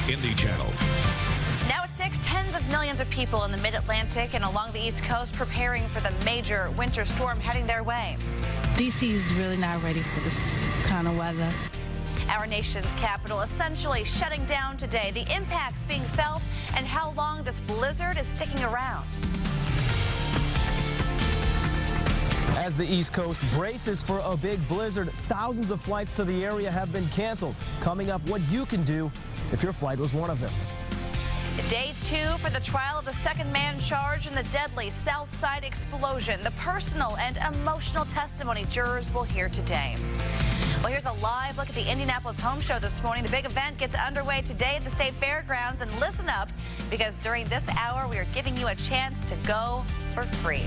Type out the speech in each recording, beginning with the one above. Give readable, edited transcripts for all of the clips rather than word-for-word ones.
Indy Channel. Now at 6, tens of millions of people in the mid-Atlantic and along the East Coast preparing for the major winter storm heading their way. D.C. is really not ready for this kind of weather. Our nation's capital essentially shutting down today. The impacts being felt and how long this blizzard is sticking around. As the East Coast braces for a big blizzard, thousands of flights to the area have been canceled. Coming up, what you can do if your flight was one of them. Day 2 for the trial of the second man charged in the deadly South Side explosion. The personal and emotional testimony jurors will hear today. Well, here's a live look at the Indianapolis Home Show this morning. The big event gets underway today at the State Fairgrounds. And listen up, because during this hour, we are giving you a chance to go for free.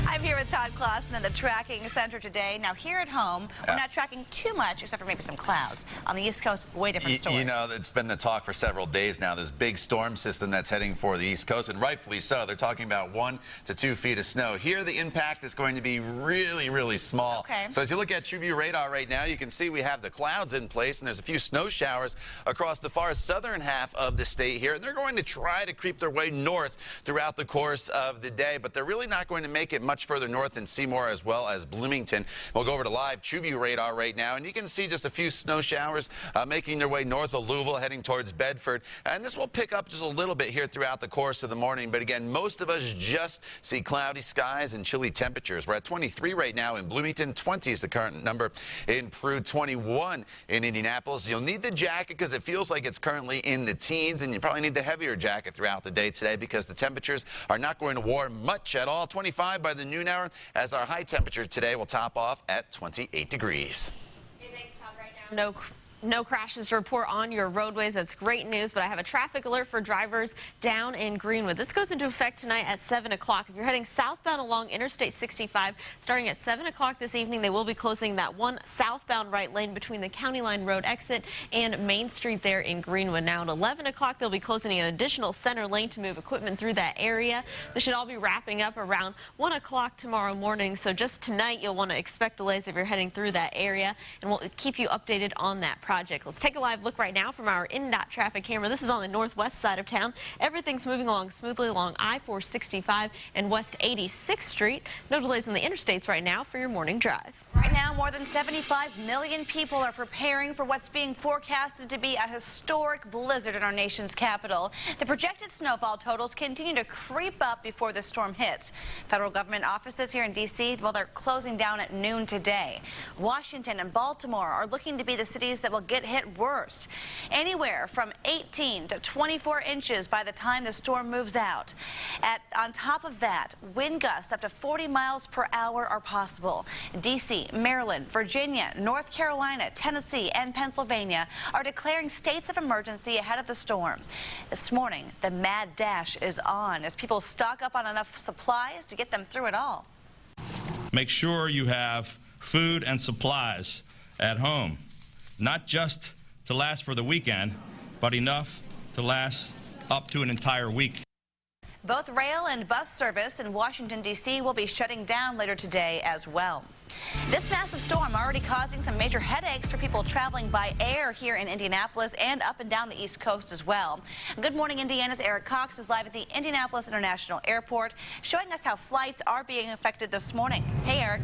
I'm here with Todd Clausen in the tracking center today. Now, here at home, we're not tracking too much, except for maybe some clouds. On the East Coast, way different story. You know, it's been the talk for several days now, this big storm system that's heading for the East Coast, and rightfully so. They're talking about 1 to 2 feet of snow. Here, the impact is going to be really, really small. Okay. So as you look at TrueView radar right now, you can see we have the clouds in place, and there's a few snow showers across the far southern half of the state here. And they're going to try to creep their way north throughout the course of the day, but they're really not going to make it much further north than Seymour as well as Bloomington. We'll go over to live TrueView radar right now, and you can see just a few snow showers making their way north of Louisville, heading towards Bedford. And this will pick up just a little bit here throughout the course of the morning. But again, most of us just see cloudy skies and chilly temperatures. We're at 23 right now in Bloomington. 20 is the current number in Peru. 21 in Indianapolis. You'll need the jacket because it feels like it's currently in the teens, and you probably need the heavier jacket throughout the day today because the temperatures are not going to warm much at all. 25 by the noon hour, as our high temperature today will top off at 28 degrees. Hey, thanks, Todd. Right now, no crashes to report on your roadways. That's great news, but I have a traffic alert for drivers down in Greenwood. This goes into effect tonight at 7 o'clock. If you're heading southbound along Interstate 65, starting at 7 o'clock this evening, they will be closing that one southbound right lane between the County Line Road exit and Main Street there in Greenwood. Now at 11 o'clock, they'll be closing an additional center lane to move equipment through that area. This should all be wrapping up around 1 o'clock tomorrow morning. So just tonight, you'll want to expect delays if you're heading through that area, and we'll keep you updated on that project. Let's take a live look right now from our INDOT traffic camera. This is on the northwest side of town. Everything's moving along smoothly along I-465 and West 86th Street. No delays on the interstates right now for your morning drive. Right now, more than 75 million people are preparing for what's being forecasted to be a historic blizzard in our nation's capital. The projected snowfall totals continue to creep up before the storm hits. Federal government offices here in D.C., well, they're closing down at noon today. Washington and Baltimore are looking to be the cities that will get hit worst. Anywhere from 18 to 24 inches by the time the storm moves out. On top of that, wind gusts up to 40 miles per hour are possible. D.C., Maryland, Virginia, North Carolina, Tennessee, and Pennsylvania are declaring states of emergency ahead of the storm. This morning, the mad dash is on as people stock up on enough supplies to get them through it all. Make sure you have food and supplies at home, not just to last for the weekend, but enough to last up to an entire week. Both rail and bus service in Washington, D.C. will be shutting down later today as well. This massive storm already causing some major headaches for people traveling by air here in Indianapolis and up and down the East Coast as well. Good morning, Indiana's Eric Cox is live at the Indianapolis International Airport, showing us how flights are being affected this morning. Hey, Eric.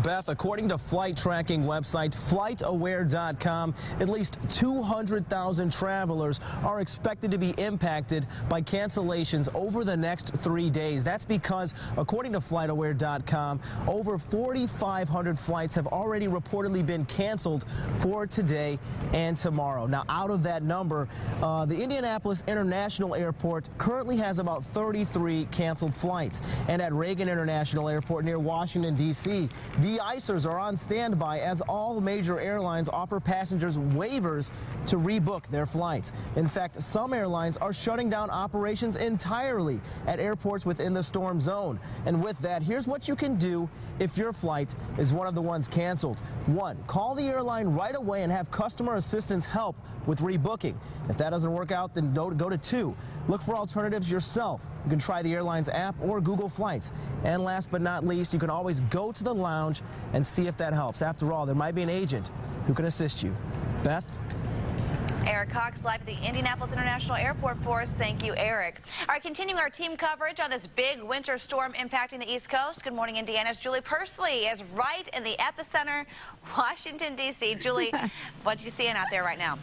Beth, according to flight tracking website FlightAware.com, at least 200,000 travelers are expected to be impacted by cancellations over the next 3 days. That's because, according to FlightAware.com, over 4,500 flights have already reportedly been canceled for today and tomorrow. Now, out of that number, the Indianapolis International Airport currently has about 33 canceled flights. And at Reagan International Airport near Washington, D.C., the icers are on standby as all major airlines offer passengers waivers to rebook their flights. In fact, some airlines are shutting down operations entirely at airports within the storm zone. And with that, here's what you can do if your flight is one of the ones canceled. 1, call the airline right away and have customer assistance help with rebooking. If that doesn't work out, then go to 2. Look for alternatives yourself. You can try the airline's app or Google Flights. And last but not least, you can always go to the lounge and see if that helps. After all, there might be an agent who can assist you. Beth? Eric. Eric Cox live at the Indianapolis International Airport for us. Thank you, Eric. All right, continuing our team coverage on this big winter storm impacting the East Coast. Good morning, Indiana's Julie Persley is right in the epicenter, Washington, D.C. Julie, what are you seeing out there right now?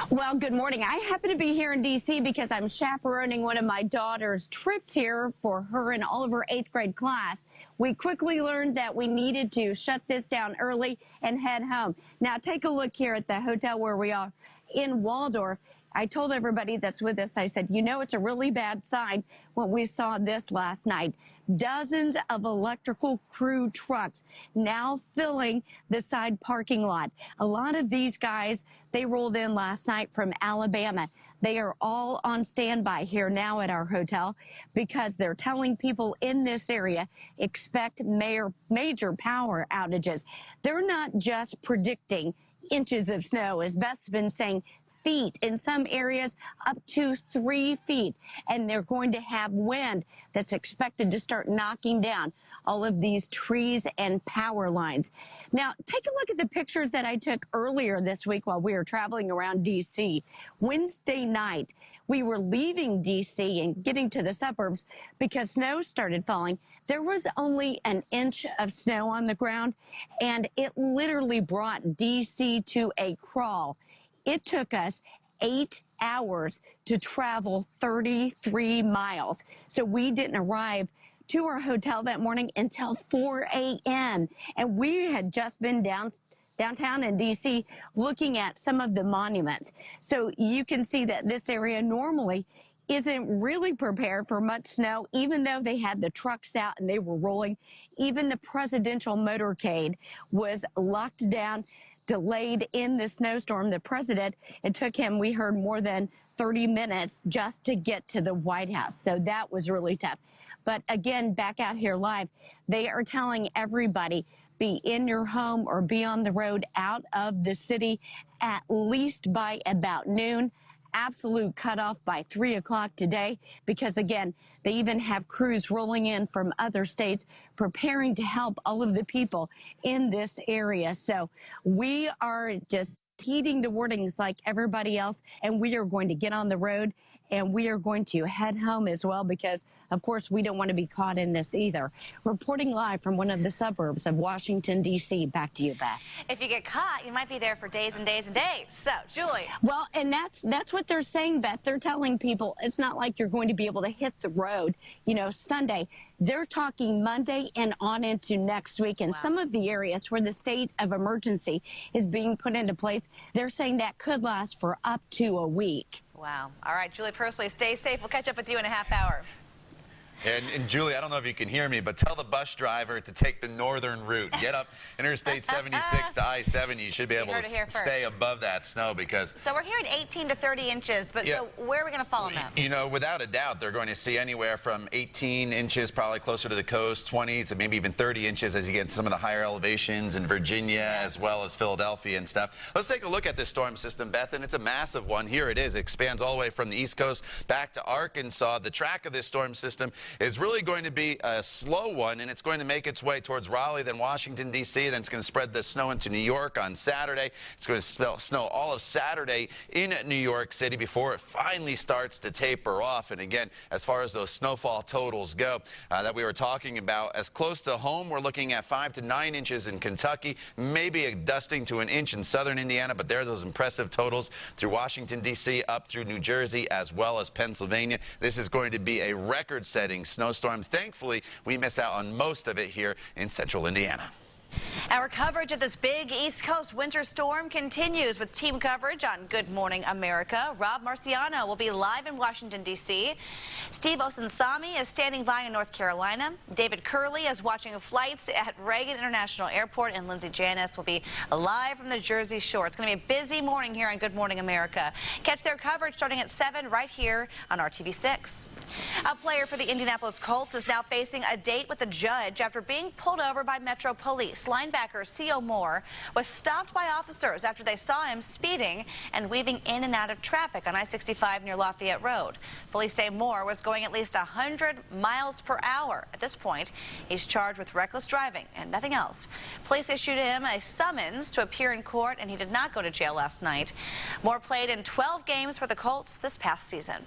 Well, good morning. I happen to be here in D.C. because I'm chaperoning one of my daughter's trips here for her and all of her 8th grade class. We quickly learned that we needed to shut this down early and head home. Now, take a look here at the hotel where we are in Waldorf. I told everybody that's with us, I said, you know, it's a really bad sign when we saw this last night. Dozens of electrical crew trucks now filling the side parking lot. A lot of these guys, they rolled in last night from Alabama. They are all on standby here now at our hotel because they're telling people in this area expect major power outages. They're not just predicting inches of snow, as Beth's been saying, feet, in some areas up to 3 feet. And they're going to have wind that's expected to start knocking down all of these trees and power lines. Now, take a look at the pictures that I took earlier this week while we were traveling around D.C. Wednesday night, we were leaving D.C. and getting to the suburbs because snow started falling. There was only an inch of snow on the ground, and it literally brought D.C. to a crawl. It took us 8 hours to travel 33 miles. So we didn't arrive to our hotel that morning until 4 a.m. And we had just been downtown in D.C. looking at some of the monuments. So you can see that this area normally isn't really prepared for much snow, even though they had the trucks out and they were rolling. Even the presidential motorcade was locked down, delayed in the snowstorm. The president, it took him, we heard, more than 30 minutes just to get to the White House. So that was really tough. But again, back out here live, they are telling everybody, be in your home or be on the road out of the city at least by about noon. Absolute cutoff by 3 o'clock today, because again, they even have crews rolling in from other states preparing to help all of the people in this area. So we are just heeding the warnings like everybody else, and we are going to get on the road and we are going to head home as well because, of course, we don't want to be caught in this either. Reporting live from one of the suburbs of Washington, D.C. Back to you, Beth. If you get caught, you might be there for days and days and days. So, Julie. Well, and that's what they're saying, Beth. They're telling people it's not like you're going to be able to hit the road, you know, Sunday. They're talking Monday and on into next week. And some of the areas where the state of emergency is being put into place, they're saying that could last for up to a week. Wow. All right, Julie Persley, stay safe. We'll catch up with you in a half hour. And Julie, I don't know if you can hear me, but tell the bus driver to take the northern route. Get up Interstate 76 to I-70. You should be able to stay above that snow because... So we're hearing 18 to 30 inches, but so where are we going to fall on that? You know, without a doubt, they're going to see anywhere from 18 inches, probably closer to the coast, 20 to maybe even 30 inches as you get into some of the higher elevations in Virginia as well as Philadelphia and stuff. Let's take a look at this storm system, Beth, and it's a massive one. Here it is. It expands all the way from the East Coast back to Arkansas. The track of this storm system is really going to be a slow one, and it's going to make its way towards Raleigh, then Washington, D.C., then it's going to spread the snow into New York on Saturday. It's going to snow all of Saturday in New York City before it finally starts to taper off. And again, as far as those snowfall totals go that we were talking about, as close to home, we're looking at 5 to 9 inches in Kentucky, maybe a dusting to an inch in southern Indiana, but there are those impressive totals through Washington, D.C., up through New Jersey, as well as Pennsylvania. This is going to be a record-setting snowstorm. Thankfully, we miss out on most of it here in central Indiana. Our coverage of this big East Coast winter storm continues with team coverage on Good Morning America. Rob Marciano will be live in Washington, D.C. Steve Osunsami is standing by in North Carolina. David Curley is watching flights at Reagan International Airport, and Lindsay Janice will be live from the Jersey Shore. It's going to be a busy morning here on Good Morning America. Catch their coverage starting at 7 right here on RTV6. A player for the Indianapolis Colts is now facing a date with a judge after being pulled over by Metro Police. Linebacker C.O. Moore was stopped by officers after they saw him speeding and weaving in and out of traffic on I-65 near Lafayette Road. Police say Moore was going at least 100 miles per hour. At this point, he's charged with reckless driving and nothing else. Police issued him a summons to appear in court, and he did not go to jail last night. Moore played in 12 games for the Colts this past season.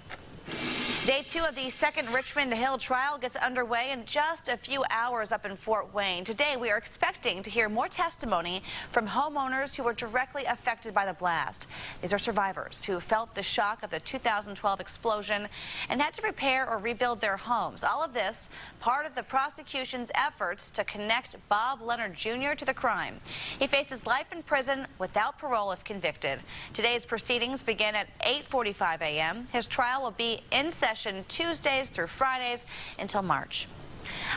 Day 2 of the second Richmond Hill trial gets underway in just a few hours up in Fort Wayne. Today, we are expecting to hear more testimony from homeowners who were directly affected by the blast. These are survivors who felt the shock of the 2012 explosion and had to repair or rebuild their homes. All of this part of the prosecution's efforts to connect Bob Leonard Jr. to the crime. He faces life in prison without parole if convicted. Today's proceedings begin at 8:45 a.m. His trial will be in session Tuesdays through Fridays until March.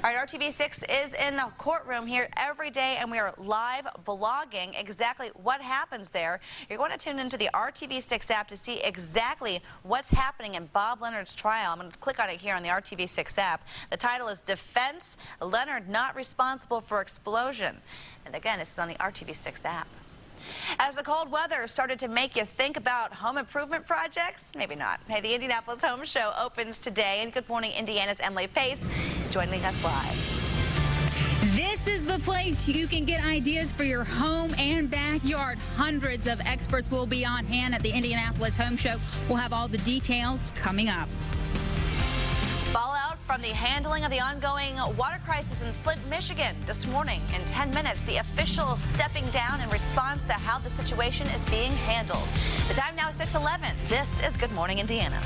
All right, RTV6 is in the courtroom here every day, and we are live blogging exactly what happens there. You're going to tune into the RTV6 app to see exactly what's happening in Bob Leonard's trial. I'm going to click on it here on the RTV6 app. The title is Defense Leonard Not Responsible for Explosion. And again, this is on the RTV6 app. As the cold weather started to make you think about home improvement projects, maybe not. Hey, the Indianapolis Home Show opens today, and Good Morning Indiana's Emily Pace joining us live. This is the place you can get ideas for your home and backyard. Hundreds of experts will be on hand at the Indianapolis Home Show. We'll have all the details coming up. Fallout from the handling of the ongoing water crisis in Flint, Michigan. This morning, in 10 minutes, the official stepping down in response to how the situation is being handled. The time now is 6:11. This is Good Morning Indiana.